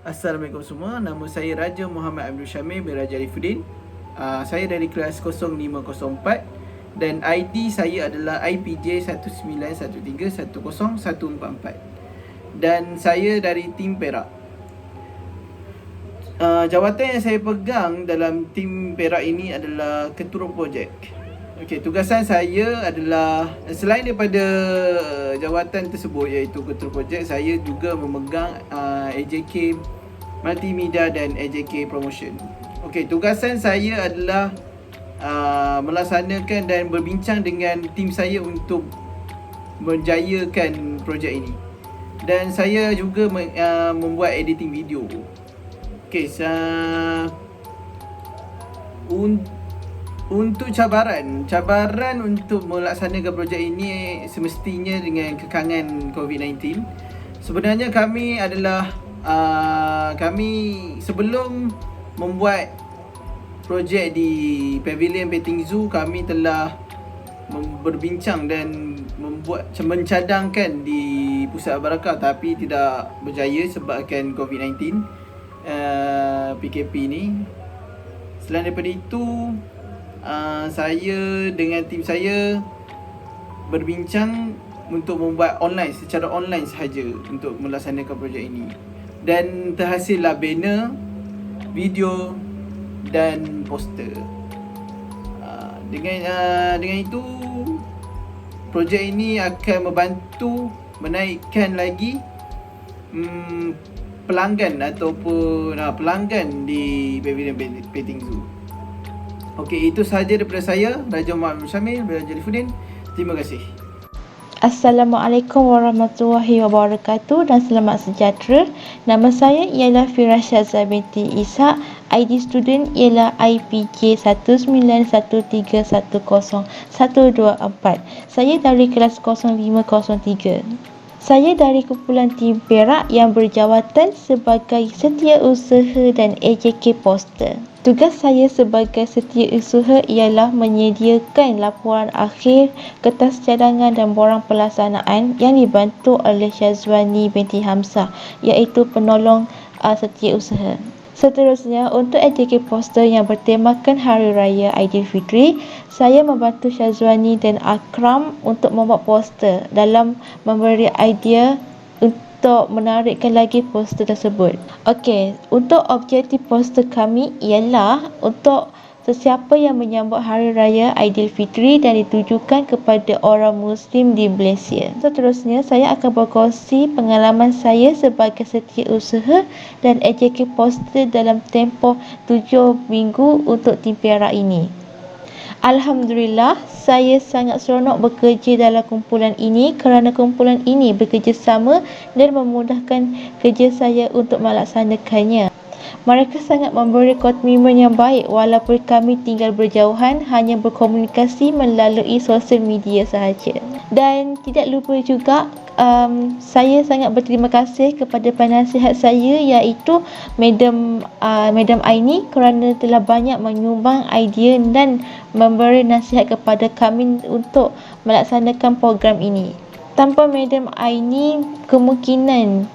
Assalamualaikum semua, nama saya Raja Muhammad Abdul Syamil bin Raja Arifuddin. Saya dari kelas 0504 dan ID saya adalah IPJ 19131014 dan saya dari tim Perak. Jawatan yang saya pegang dalam tim Perak ini adalah ketua projek. Okey, tugasan saya adalah selain daripada jawatan tersebut iaitu ketua projek, saya juga memegang AJK Multimedia dan AJK Promotion. Okey, tugasan saya adalah melaksanakan dan berbincang dengan tim saya untuk menjayakan projek ini. Dan saya juga membuat editing video. Okey, untuk cabaran untuk melaksanakan projek ini semestinya dengan kekangan COVID-19. Sebenarnya kami sebelum membuat projek di Pavilion Petting Zoo, kami telah berbincang dan mencadangkan di Pusat Barakah, tapi tidak berjaya sebabkan COVID-19, PKP ni. Selain daripada itu, saya dengan tim saya berbincang untuk membuat secara online sahaja untuk melaksanakan projek ini, dan terhasillah banner, video dan poster. Dengan itu, projek ini akan membantu menaikkan lagi pelanggan ataupun pelanggan di Pavilion Petting Zoo. Okey, itu sahaja daripada saya, Raja Muhammad Syamil bin Raja Arifuddin. Terima kasih. Assalamualaikum warahmatullahi wabarakatuh dan selamat sejahtera. Nama saya ialah Firasya Zabinti Ishak. ID student ialah IPJ 19131014. Saya dari kelas 0503. Saya dari kumpulan tim Perak yang berjawatan sebagai setiausaha dan AJK poster. Tugas saya sebagai setiausaha ialah menyediakan laporan akhir, kertas cadangan dan borang pelaksanaan yang dibantu oleh Syazwani binti Hamzah, iaitu penolong setiausaha. Seterusnya, untuk AJK poster yang bertemakan Hari Raya Aidilfitri, saya membantu Syazwani dan Akram untuk membuat poster dalam memberi idea untuk menarikkan lagi poster tersebut. Okey, untuk objektif poster kami ialah untuk sesiapa yang menyambut Hari Raya Aidilfitri dan ditujukan kepada orang Muslim di Malaysia. Seterusnya, saya akan berkongsi pengalaman saya sebagai setiausaha dan AJK poster dalam tempoh 7 minggu untuk tim Perak ini. Alhamdulillah, saya sangat seronok bekerja dalam kumpulan ini kerana kumpulan ini bekerjasama dan memudahkan kerja saya untuk melaksanakannya. Mereka sangat memberi komitmen yang baik walaupun kami tinggal berjauhan, hanya berkomunikasi melalui sosial media sahaja. Dan tidak lupa juga, saya sangat berterima kasih kepada penasihat saya iaitu Madam Aini kerana telah banyak menyumbang idea dan memberi nasihat kepada kami untuk melaksanakan program ini. Tanpa Madam Aini, kemungkinan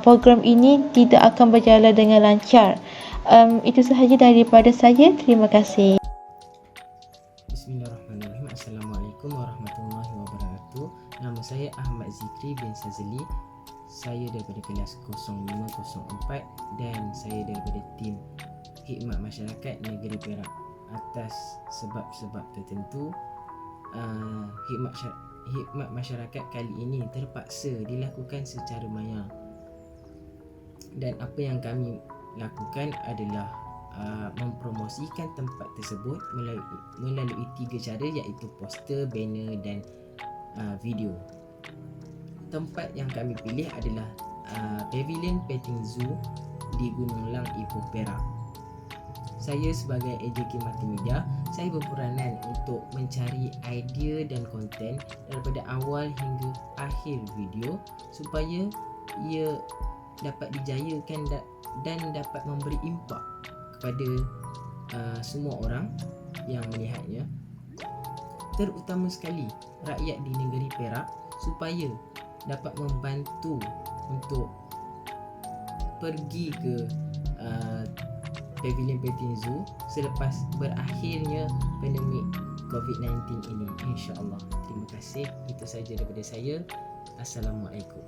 program ini tidak akan berjalan dengan lancar. Itu sahaja daripada saya. Terima kasih. Bismillahirrahmanirrahim. Assalamualaikum warahmatullahi wabarakatuh. Nama saya Ahmad Zikri bin Sazali. Saya daripada kelas 0504 dan saya daripada tim Khidmat Masyarakat Negeri Perak. Atas sebab-sebab tertentu, khidmat masyarakat kali ini terpaksa dilakukan secara maya. Dan apa yang kami lakukan adalah mempromosikan tempat tersebut melalui 3 cara, iaitu poster, banner dan video. Tempat yang kami pilih adalah Pavilion Petting Zoo di Gunung Lang, Ipoh, Perak. Saya sebagai AJK Multimedia, saya berperanan untuk mencari idea dan konten daripada awal hingga akhir video supaya ia dapat dijayakan dan dapat memberi impak kepada semua orang yang melihatnya, terutama sekali rakyat di negeri Perak, supaya dapat membantu untuk pergi ke Pavilion Petin Zoo selepas berakhirnya pandemik COVID-19 ini, insya-Allah. Terima kasih. Itu saja daripada saya. Assalamualaikum.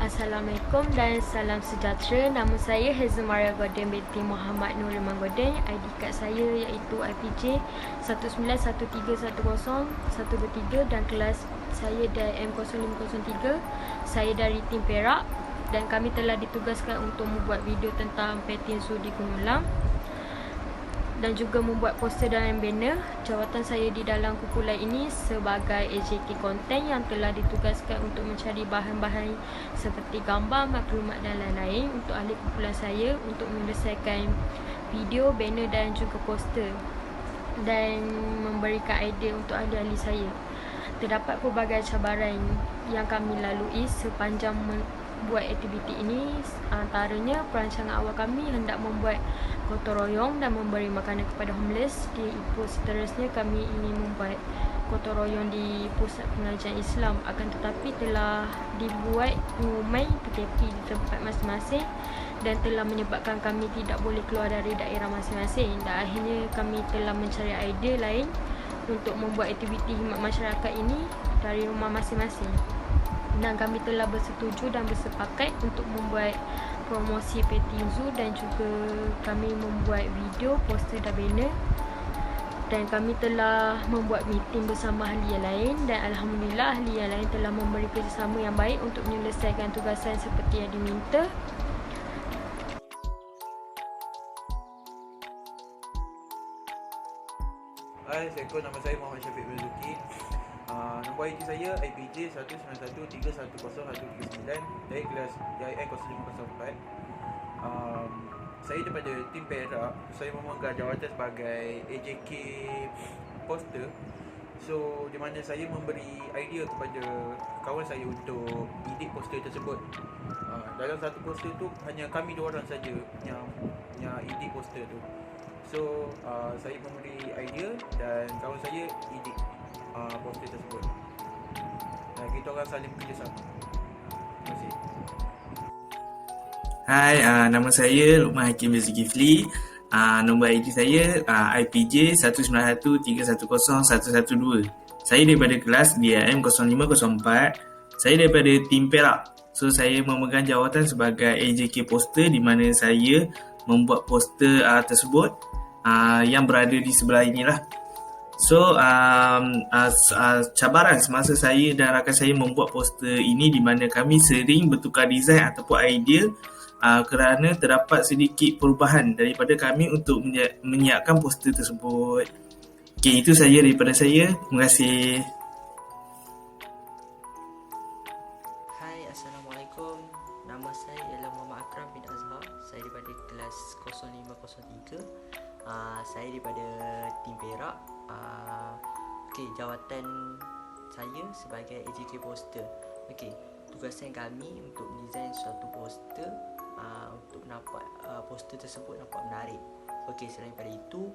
Assalamualaikum dan salam sejahtera. Nama saya Hazel Maria Godin binti Muhammad Nur Iman Godin. ID kad saya iaitu IPJ 191310-123 dan kelas saya dari M0503. Saya dari tim Perak dan kami telah ditugaskan untuk membuat video tentang Petin Zoo di Gunung Lam dan juga membuat poster dan banner. Jawatan saya di dalam kumpulan ini sebagai AJK konten yang telah ditugaskan untuk mencari bahan-bahan seperti gambar, maklumat dan lain-lain untuk ahli kumpulan saya untuk menyelesaikan video, banner dan juga poster dan memberikan idea untuk ahli-ahli saya. Terdapat pelbagai cabaran yang kami lalui sepanjang buat aktiviti ini, antaranya perancangan awal kami hendak membuat gotong royong dan memberi makanan kepada homeless. Di seterusnya kami ingin membuat gotong royong di pusat pengajian Islam, akan tetapi telah dibuat pengumuman PKP di tempat masing-masing dan telah menyebabkan kami tidak boleh keluar dari daerah masing-masing, dan akhirnya kami telah mencari idea lain untuk membuat aktiviti khidmat masyarakat ini dari rumah masing-masing. Dan kami telah bersetuju dan bersepakat untuk membuat promosi Petin Zoo dan juga kami membuat video, poster dan banner. Dan kami telah membuat meeting bersama ahli yang lain dan Alhamdulillah ahli yang lain telah memberi kerjasama yang baik untuk menyelesaikan tugasan seperti yang diminta. Hai, Assalamualaikum. Nama saya Muhammad Syafiq Marzuki. Nombor ID saya IPJ 191310-139 dari kelas JIN 0504. Saya daripada tim Perak. Saya memegang jawatan sebagai AJK poster. So, di mana saya memberi idea kepada kawan saya untuk edit poster tersebut. Dalam satu poster tu hanya kami dua orang saja yang edit poster tu. So, saya memberi idea dan kawan saya edit poster tersebut. Kita orang saling bekerjasama. Terima kasih. Hai, nama saya Luqman Hakim Zulkifli. Nombor ID saya IPJ 191310-112. Saya daripada kelas DIM 0504. Saya daripada tim Perak. So, saya memegang jawatan sebagai AJK poster di mana saya membuat poster tersebut yang berada di sebelah inilah. So, cabaran semasa saya dan rakan saya membuat poster ini di mana kami sering bertukar design ataupun idea kerana terdapat sedikit perubahan daripada kami untuk menyiapkan poster tersebut. Okey, itu saja daripada saya. Terima kasih. Hai, Assalamualaikum. Nama saya ialah Muhammad Akram bin Azhar. Saya daripada kelas 0503. Saya daripada tim Perak. Okey, jawatan saya sebagai AJK poster. Okey, tugasan kami untuk mendesain suatu poster untuk nampak poster tersebut nampak menarik. Okey, selain daripada itu,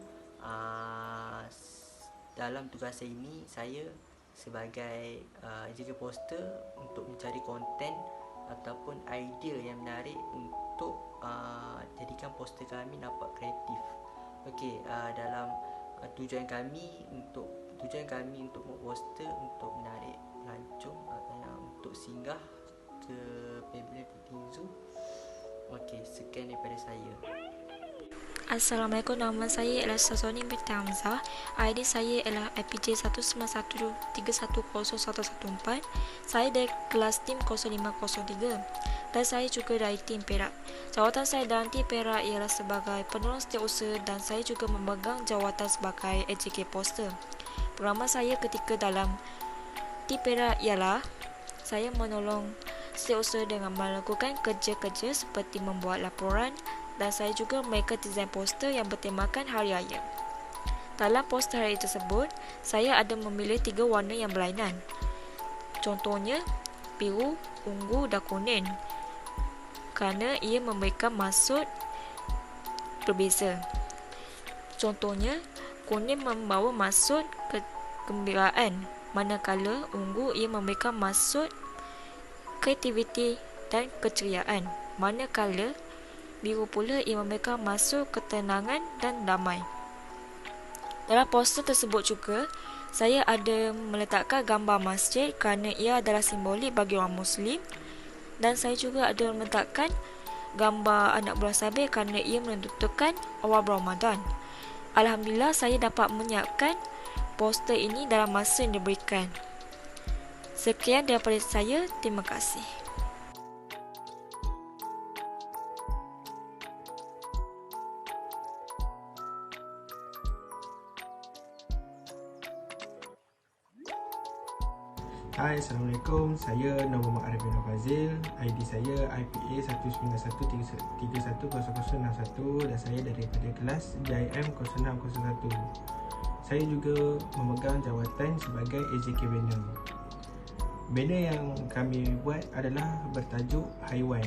dalam tugasan ini saya sebagai AJK poster untuk mencari konten ataupun idea yang menarik untuk jadikan poster kami nampak kreatif. Okey, dalam tujuan kami untuk membuat poster untuk menarik pelancong untuk singgah ke Pavilion Petin Zoo. Okey, sekian daripada saya. Assalamualaikum, nama saya ialah Sasoni binti Hamzah. ID saya ialah IPJ 191310-114. Saya dari kelas tim 0503 dan saya juga dari tim Perak. Jawatan saya dalam tim Perak ialah sebagai penolong setiausaha dan saya juga memegang jawatan sebagai AJK poster. Pengalaman saya ketika dalam tim Perak ialah saya menolong setiausaha dengan melakukan kerja-kerja seperti membuat laporan dan saya juga mereka desain poster yang bertemakan Hari Raya. Dalam poster hari tersebut, saya ada memilih 3 warna yang berlainan. Contohnya, biru, ungu dan kuning. Kerana ia memberikan maksud berbeza. Contohnya, kuning membawa maksud kegembiraan, manakala ungu ia memberikan maksud kreativiti dan keceriaan. manakala biru pula ia memegang maksud ketenangan dan damai. Dalam poster tersebut juga, saya ada meletakkan gambar masjid kerana ia adalah simbolik bagi orang Muslim, dan saya juga ada meletakkan gambar anak buah sabit kerana ia menentukan awal Ramadan. Alhamdulillah, saya dapat menyiapkan poster ini dalam masa yang diberikan. Sekian daripada saya, terima kasih. Hai, Assalamualaikum. Saya Nur Muhammad Arifin Fazil. ID saya IPA 191310061 dan saya daripada kelas DIM 0601. Saya juga memegang jawatan sebagai AJK Banner. Banner yang kami buat adalah bertajuk Haiwan,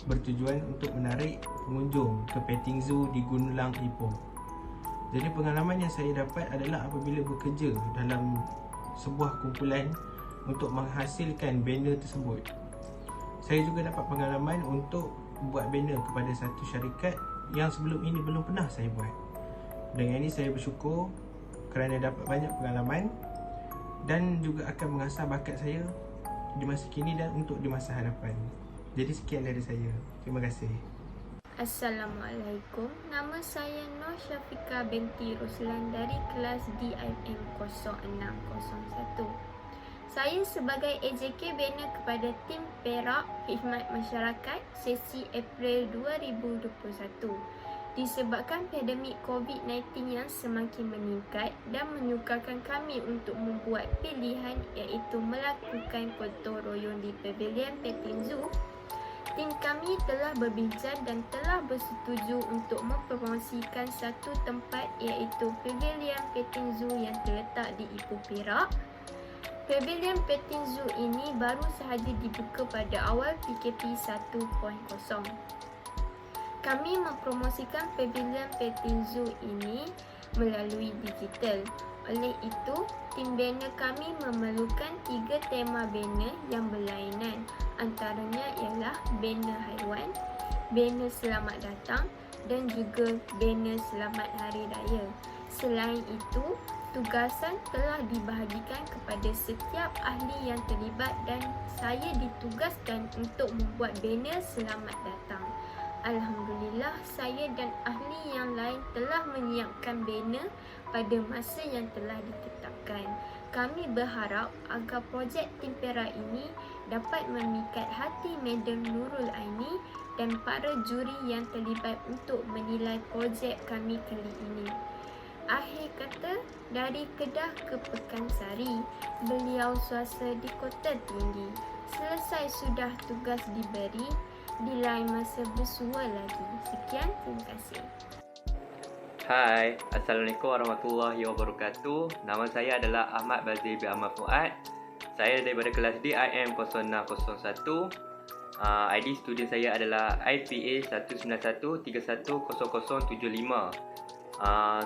bertujuan untuk menarik pengunjung ke petting zoo di Gunung Ipoh. Jadi pengalaman yang saya dapat adalah apabila bekerja dalam sebuah kumpulan untuk menghasilkan banner tersebut. Saya juga dapat pengalaman untuk buat banner kepada satu syarikat yang sebelum ini belum pernah saya buat. Dengan ini saya bersyukur kerana dapat banyak pengalaman dan juga akan mengasah bakat saya di masa kini dan untuk di masa hadapan. Jadi sekian dari saya. Terima kasih. Assalamualaikum. Nama saya Nur Syafiqah binti Ruslan dari kelas DIM 0601. Saya sebagai AJK Banner kepada tim Perak Khidmat Masyarakat sesi April 2021. Disebabkan pandemik COVID-19 yang semakin meningkat dan menyukarkan kami untuk membuat pilihan iaitu melakukan gotong royong di Pavilion Petting Zoo, tim kami telah berbincang dan telah bersetuju untuk mempromosikan satu tempat iaitu Pavilion Petting Zoo yang terletak di Ipoh, Perak. Pavilion Petting Zoo ini baru sahaja dibuka pada awal PKP 1.0. Kami mempromosikan Pavilion Petting Zoo ini melalui digital. Oleh itu, tim banner kami memerlukan 3 tema banner yang berlainan. Antaranya ialah banner haiwan, banner selamat datang dan juga banner selamat hari raya. Selain itu, tugasan telah dibahagikan kepada setiap ahli yang terlibat dan saya ditugaskan untuk membuat banner selamat datang. Alhamdulillah, saya dan ahli yang lain telah menyiapkan banner pada masa yang telah ditetapkan. Kami berharap agar projek tim Perak ini dapat memikat hati Madam Nurul Aini dan para juri yang terlibat untuk menilai projek kami kali ini. Akhir kata, dari Kedah ke Pekansari, beliau swasta di Kota Tinggi. Selesai sudah tugas diberi, di lain masa bersua lagi. Sekian, terima kasih. Hai, Assalamualaikum warahmatullahi wabarakatuh. Nama saya adalah Ahmad Bazir bin Ahmad Fuad. Saya daripada kelas DIM 0601. ID student saya adalah IPA 191310075.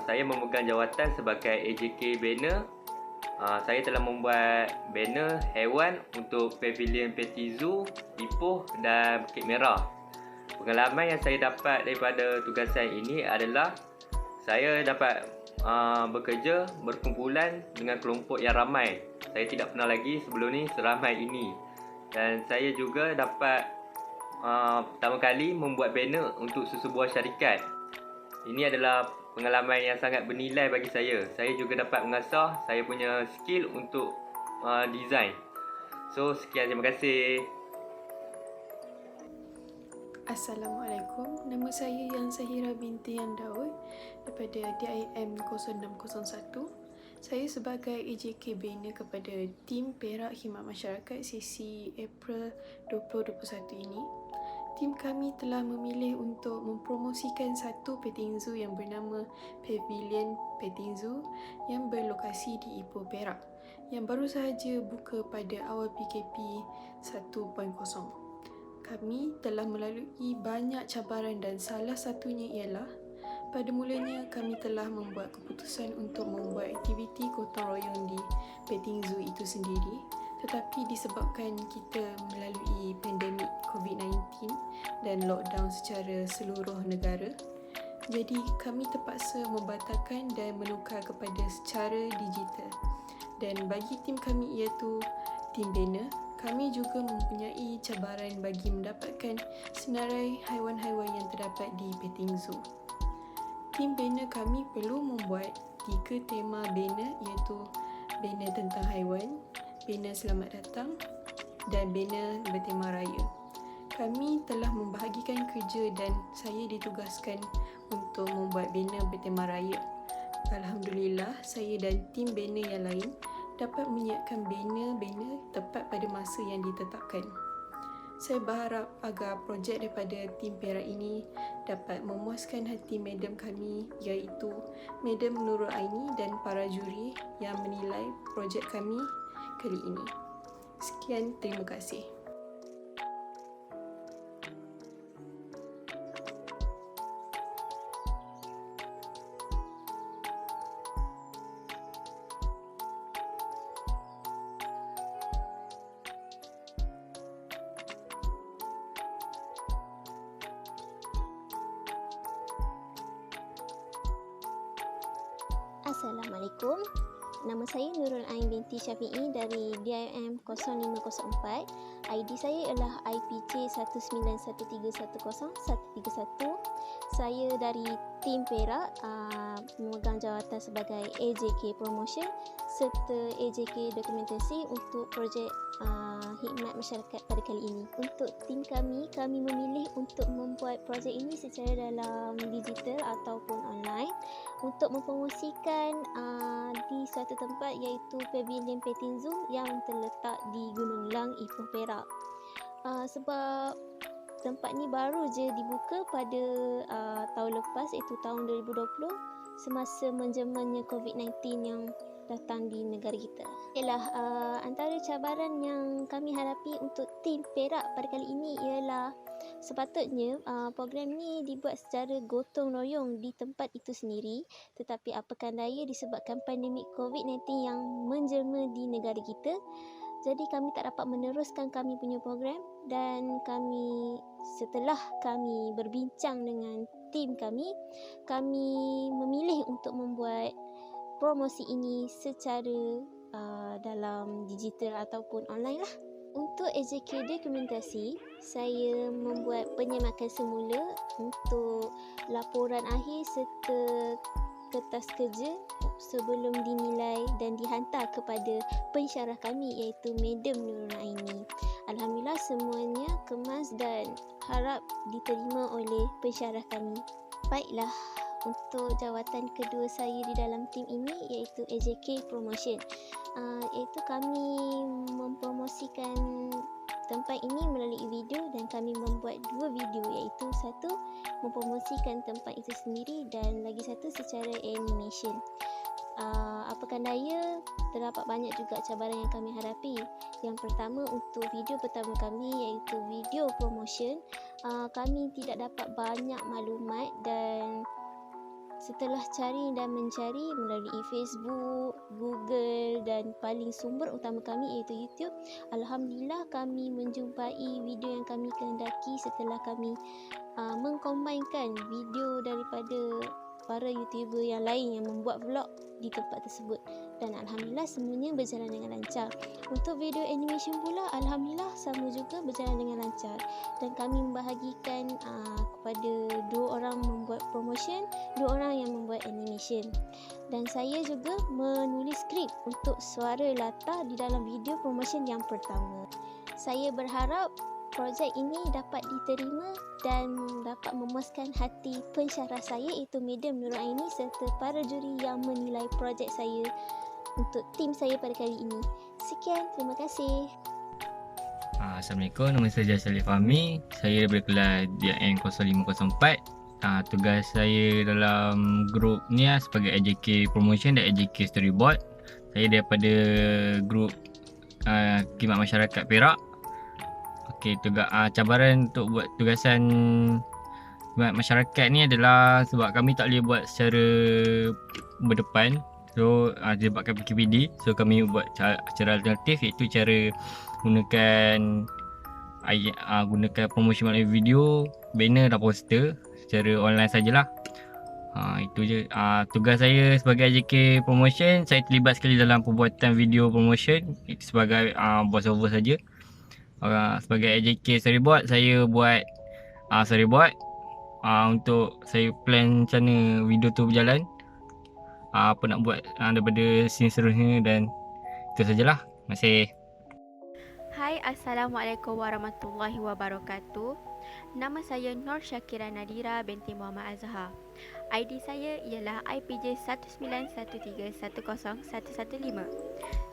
Saya memegang jawatan sebagai AJK Banner. Saya telah membuat banner haiwan untuk Pavilion Petting Zoo, Ipoh dan Bukit Merah. Pengalaman yang saya dapat daripada tugasan ini adalah saya dapat bekerja berkumpulan dengan kelompok yang ramai. Saya tidak pernah lagi sebelum ni seramai ini. Dan saya juga dapat pertama kali membuat banner untuk sesebuah syarikat. Ini adalah pengalaman yang sangat bernilai bagi saya. Saya juga dapat mengasah saya punya skill untuk design. So, sekian, terima kasih. Assalamualaikum. Nama saya Yang Sahira binti Yang Daud daripada DIM 0601. Saya sebagai AJK Banner kepada tim Perak Khidmat Masyarakat sesi April 2021 ini. Tim kami telah memilih untuk mempromosikan satu petting zoo yang bernama Pavilion Petting Zoo yang berlokasi di Ipoh, Perak, yang baru sahaja buka pada awal PKP 1.0. Kami telah melalui banyak cabaran dan salah satunya ialah pada mulanya kami telah membuat keputusan untuk membuat aktiviti gotong royong di petting zoo itu sendiri. Tetapi disebabkan kita melalui pandemik COVID-19 dan lockdown secara seluruh negara. Jadi kami terpaksa membatalkan dan menukar kepada secara digital. Dan bagi tim kami iaitu tim bina, kami juga mempunyai cabaran bagi mendapatkan senarai haiwan-haiwan yang terdapat di petting zoo. Tim bina kami perlu membuat 3 tema bina iaitu bina tentang haiwan, bina selamat datang dan bina bertema raya. Kami telah membahagikan kerja dan saya ditugaskan untuk membuat bina bertema raya. Alhamdulillah, saya dan tim bina yang lain dapat menyiapkan bina-bina tepat pada masa yang ditetapkan. Saya berharap agar projek daripada tim Perak ini dapat memuaskan hati madam kami iaitu Madam Nurul Aini dan para juri yang menilai projek kami kali ini. Sekian, terima kasih. Assalamualaikum. Nama saya Nurul Ain binti Syafi'i dari DIM 0504. ID saya ialah IPC 19131031. Saya dari tim Perak memegang jawatan sebagai AJK Promotion serta AJK Dokumentasi untuk projek khidmat masyarakat pada kali ini. Untuk tim kami memilih untuk membuat projek ini secara dalam digital ataupun online untuk mempromosikan di suatu tempat iaitu Pavilion Petting Zoo yang terletak di Gunung Lang, Ipoh, Perak. Sebab tempat ni baru je dibuka pada tahun lepas iaitu tahun 2020 semasa menjemannya COVID-19 yang datang di negara kita. Antara cabaran yang kami hadapi untuk tim Perak pada kali ini ialah sepatutnya program ni dibuat secara gotong royong di tempat itu sendiri, tetapi apakan daya disebabkan pandemik COVID-19 yang menjelma di negara kita, jadi kami tak dapat meneruskan kami punya program dan setelah kami berbincang dengan tim kami memilih untuk membuat promosi ini secara dalam digital ataupun online lah. Untuk AJK Dokumentasi, saya membuat penyemakan semula untuk laporan akhir serta kertas kerja sebelum dinilai dan dihantar kepada pensyarah kami iaitu Madam Nurul Aini. Alhamdulillah semuanya kemas dan harap diterima oleh pensyarah kami. Baiklah, untuk jawatan kedua saya di dalam tim ini iaitu AJK Promotion. Iaitu kami mempromosikan tempat ini melalui video dan kami membuat 2 video iaitu satu mempromosikan tempat itu sendiri dan lagi satu secara animation. Apakan daya terdapat banyak juga cabaran yang kami hadapi. Yang pertama untuk video pertama kami iaitu video promotion, kami tidak dapat banyak maklumat dan setelah cari dan mencari melalui Facebook, Google dan paling sumber utama kami iaitu YouTube, alhamdulillah kami menjumpai video yang kami kehendaki setelah kami mengcombinkan video daripada para YouTuber yang lain yang membuat vlog di tempat tersebut dan alhamdulillah semuanya berjalan dengan lancar. Untuk video animation pula alhamdulillah sama juga berjalan dengan lancar dan kami membahagikan kepada 2 orang membuat promotion, 2 orang yang membuat animation dan saya juga menulis skrip untuk suara latar di dalam video promotion yang pertama. Saya berharap projek ini dapat diterima dan dapat memuaskan hati pensyarah saya iaitu Madam Nurul Aini serta para juri yang menilai projek saya untuk tim saya pada kali ini. Sekian, terima kasih. Assalamualaikum, nama saya Jasalif Fahmi. Saya daripada kelas DIM 0504. Tugas saya dalam grup ni sebagai AJK Promotion dan AJK Storyboard. Saya daripada grup khidmat masyarakat Perak. Cabaran untuk buat tugasan khidmat masyarakat ni adalah sebab kami tak boleh buat secara berdepan. So disebabkan PKPD, so kami buat cara alternatif iaitu cara menggunakan gunakan promosi melalui video, banner dan poster secara online sajalah. Itu je. Tugas saya sebagai AJK Promotion, saya terlibat sekali dalam pembuatan video promotion. Itu sebagai voice over saja. Sebagai AJK Storyboard, saya buat storyboard untuk saya plan macam mana video tu berjalan, apa nak buat daripada scene seterusnya, dan itu sajalah. Terima kasih. Hai, Assalamualaikum warahmatullahi wabarakatuh. Nama saya Nur Syakira Nadira binti Muhammad Azhar. ID saya ialah IPJ 1913101115.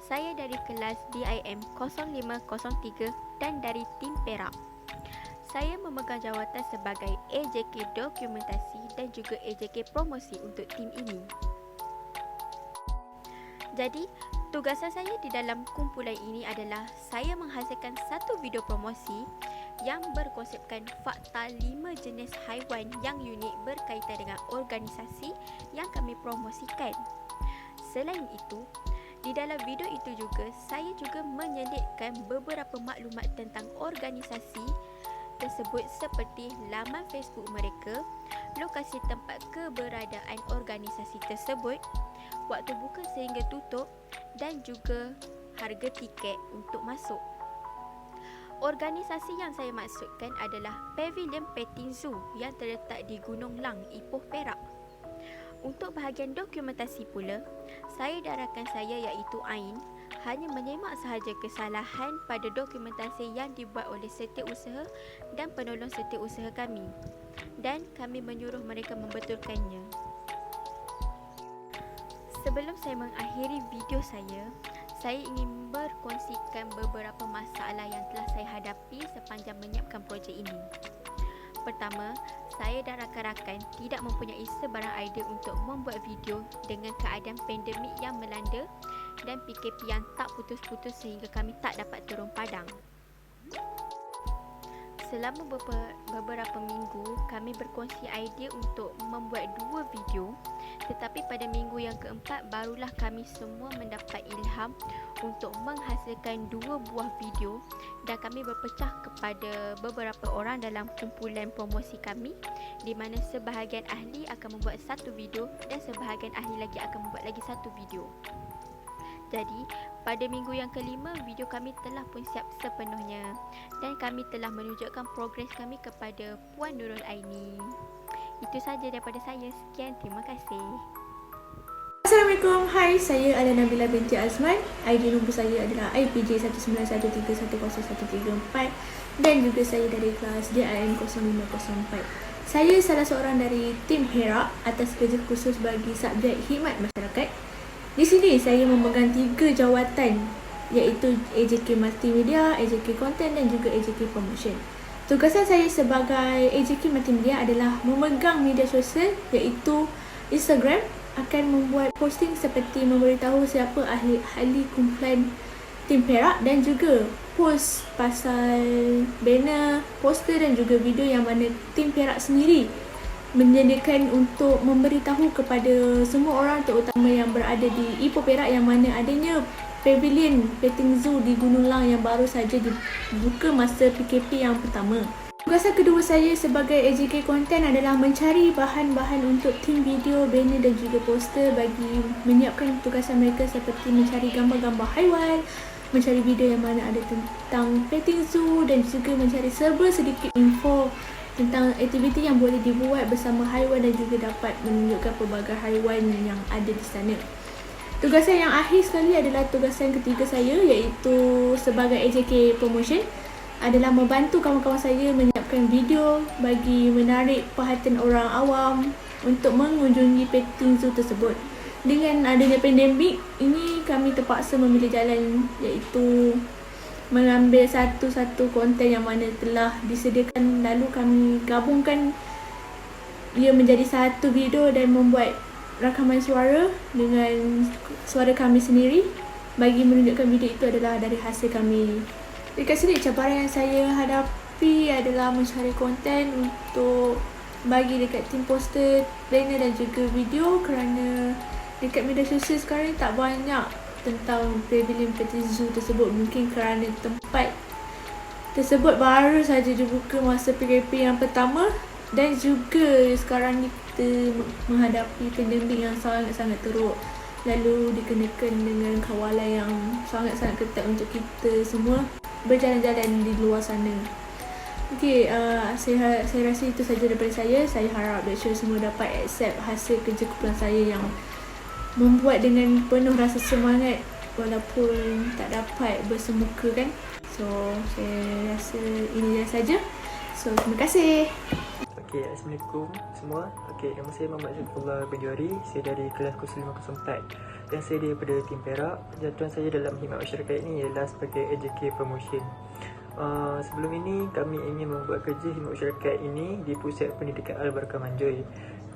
Saya dari kelas DIM 0503 dan dari tim Perak. Saya memegang jawatan sebagai AJK Dokumentasi dan juga AJK Promosi untuk tim ini. Jadi, tugasan saya di dalam kumpulan ini adalah saya menghasilkan satu video promosi yang berkonsepkan fakta 5 jenis haiwan yang unik berkaitan dengan organisasi yang kami promosikan. Selain itu, di dalam video itu juga saya juga menyelitkan beberapa maklumat tentang organisasi tersebut seperti laman Facebook mereka, lokasi tempat keberadaan organisasi tersebut, waktu buka sehingga tutup dan juga harga tiket untuk masuk. Organisasi yang saya maksudkan adalah Pavilion Petting Zoo yang terletak di Gunung Lang, Ipoh, Perak. Untuk bahagian dokumentasi pula, saya dan rakan saya iaitu Ain hanya menyemak sahaja kesalahan pada dokumentasi yang dibuat oleh setiausaha dan penolong setiausaha kami, dan kami menyuruh mereka membetulkannya. Sebelum saya mengakhiri video saya ingin berkongsikan beberapa masalah yang telah saya hadapi sepanjang menyiapkan projek ini. Pertama, saya dan rakan-rakan tidak mempunyai sebarang idea untuk membuat video dengan keadaan pandemik yang melanda dan PKP yang tak putus-putus sehingga kami tak dapat turun padang. Selama beberapa minggu, kami berkongsi idea untuk membuat 2 video, tetapi pada minggu yang keempat barulah kami semua mendapat ilham untuk menghasilkan 2 buah video, dan kami berpecah kepada beberapa orang dalam kumpulan promosi kami, di mana sebahagian ahli akan membuat 1 video dan sebahagian ahli lagi akan membuat lagi 1 video. Jadi, pada minggu yang kelima, video kami telah pun siap sepenuhnya dan kami telah menunjukkan progres kami kepada Puan Nurul Aini. Itu saja daripada saya. Sekian, terima kasih. Assalamualaikum, hai, saya adalah Nabila binti Azman. ID nombor saya adalah IPJ 1913101134 dan juga saya dari kelas DIM 0504. Saya salah seorang dari tim Perak atas kerja khusus bagi subjek khidmat masyarakat. Di sini saya memegang 3 jawatan, iaitu AJK Multimedia, AJK Content dan juga AJK Promotion. Tugasan saya sebagai AJK Multimedia adalah memegang media sosial, iaitu Instagram, akan membuat posting seperti memberitahu siapa ahli kumpulan tim Perak dan juga post pasal banner, poster dan juga video yang mana tim Perak sendiri menyediakan untuk memberitahu kepada semua orang, terutama yang berada di Ipoh, Perak, yang mana adanya Pavilion Petting Zoo di Gunung Lang yang baru saja dibuka masa PKP yang pertama. Tugasan kedua saya sebagai AJK Content adalah mencari bahan-bahan untuk tim video, banner dan juga poster bagi menyiapkan tugasan mereka, seperti mencari gambar-gambar haiwan, mencari video yang mana ada tentang petting zoo dan juga mencari serba sedikit info tentang aktiviti yang boleh dibuat bersama haiwan dan juga dapat menunjukkan pelbagai haiwan yang ada di sana. Tugasan yang akhir sekali adalah tugasan ketiga saya, iaitu sebagai AJK Promotion, adalah membantu kawan-kawan saya menyiapkan video bagi menarik perhatian orang awam untuk mengunjungi petting zoo tersebut. Dengan adanya pandemik ini, kami terpaksa memilih jalan, iaitu mengambil satu-satu konten yang mana telah disediakan, lalu kami gabungkan ia menjadi satu video dan membuat rakaman suara dengan suara kami sendiri bagi menunjukkan video itu adalah dari hasil kami. Dekat sini cabaran yang saya hadapi adalah mencari konten untuk bagi dekat tim poster, banner dan juga video, kerana dekat media sosial sekarang tak banyak tentang Pavilion Petting Zoo tersebut. Mungkin kerana tempat tersebut baru saja dibuka masa PKP yang pertama, dan juga sekarang ni kita menghadapi pandemik yang sangat-sangat teruk, lalu dikenakan dengan kawalan yang sangat-sangat ketat untuk kita semua berjalan-jalan di luar sana. Okey, saya rasa itu saja daripada saya. Saya harap lecturer semua dapat accept hasil kerja kumpulan saya yang membuat dengan penuh rasa semangat walaupun tak dapat bersemuka kan. So, saya rasa ini saja. So, terima kasih. Okey, Assalamualaikum semua. Okey, nama saya Muhammad Zulfullah bin Johari. Saya dari kelas 0504 dan saya daripada tim Perak. Jawatan saya dalam khidmat masyarakat ini ialah sebagai AJK Promotion. Sebelum ini kami ingin membuat kerja khidmat masyarakat ini di Pusat Pendidikan Al-Barakah Manjoy.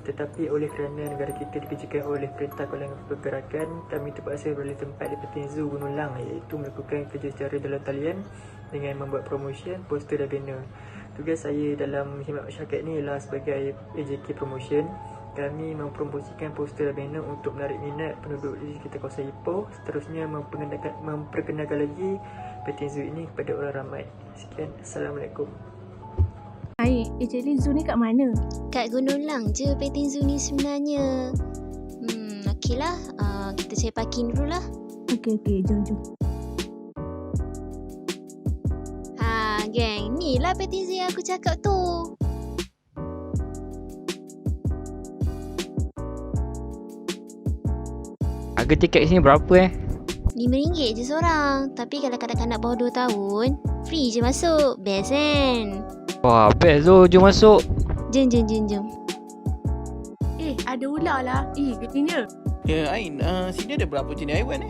Tetapi oleh kerana negara kita dikerjakan oleh Perintah Kawalan Pergerakan, kami terpaksa beralih tempat di Petain Zoo Gunung Lang, iaitu melakukan kerja secara dalam talian dengan membuat promotion, poster dan banner. Tugas saya dalam khidmat masyarakat ini ialah sebagai AJK Promotion. Kami mempromosikan poster dan banner untuk menarik minat penduduk di sekitar kawasan Ipoh. Seterusnya memperkenalkan lagi Petain Zoo ini kepada orang ramai. Sekian, Assalamualaikum. Hai, actually zoo ni kat mana? Kat Gunung Lang je Petain Zoo ni sebenarnya. Okeylah, kita cari parking dulu lah. Okey, jom. Geng, ni lah Petain Zoo yang aku cakap tu. Harga tiket sini berapa RM5 je seorang. Tapi kalau kanak-kanak bawah 2 tahun, free je masuk. Best kan? Wah, best tu. Jom masuk. Jom. Ada ular lah. Kecilnya. Ya, Ain, sini ada berapa jenis haiwan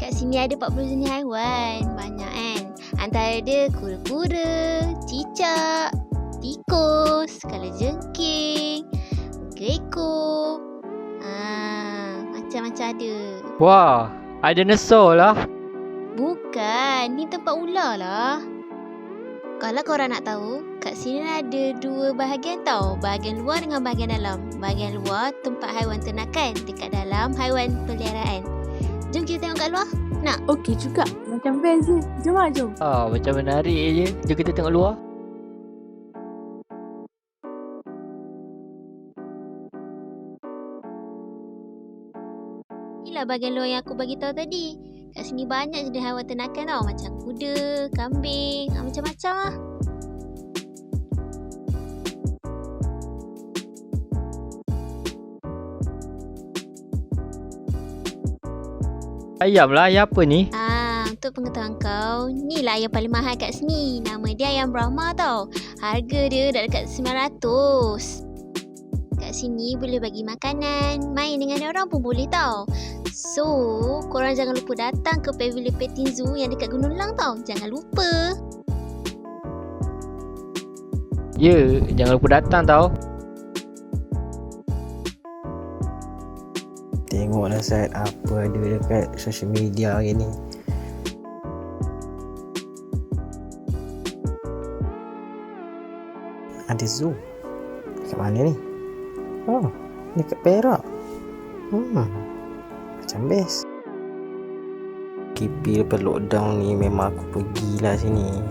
Kat sini ada 40 jenis haiwan. Banyak kan? Antara dia kura-kura, cicak, tikus, kalajengking, gecko. Macam-macam ada. Wah, ada dinosaur lah. Bukan, ni tempat ular lah. Kalau korang nak tahu, kat sini ada 2 bahagian tau. Bahagian luar dengan bahagian dalam. Bahagian luar tempat haiwan ternakan, dekat dalam haiwan peliharaan. Jom kita tengok kat luar. Nak? Okey juga. Macam best je. Jom. Macam menarik je. Jom kita tengok luar. Inilah bahagian luar yang aku bagi tahu tadi. Kat sini banyak jenis haiwan ternakan tau. Macam kuda, kambing, macam-macam lah. Ayam lah, ayam apa ni? Untuk pengetahuan kau, ni lah ayam paling mahal kat sini. Nama dia ayam Brahma tau. Harga dia dah dekat 900. Kat sini boleh bagi makanan, main dengan orang pun boleh tau. So, korang jangan lupa datang ke Pavilion Petain Zoo yang dekat Gunung Lang tau. Jangan lupa. Ya, jangan lupa datang tau. Tengoklah Syed, apa ada dekat social media hari ni. Ada zoo. Dekat mana ni? Oh, dekat Perak. Macam best. KP lepas lockdown ni memang aku pergilah sini.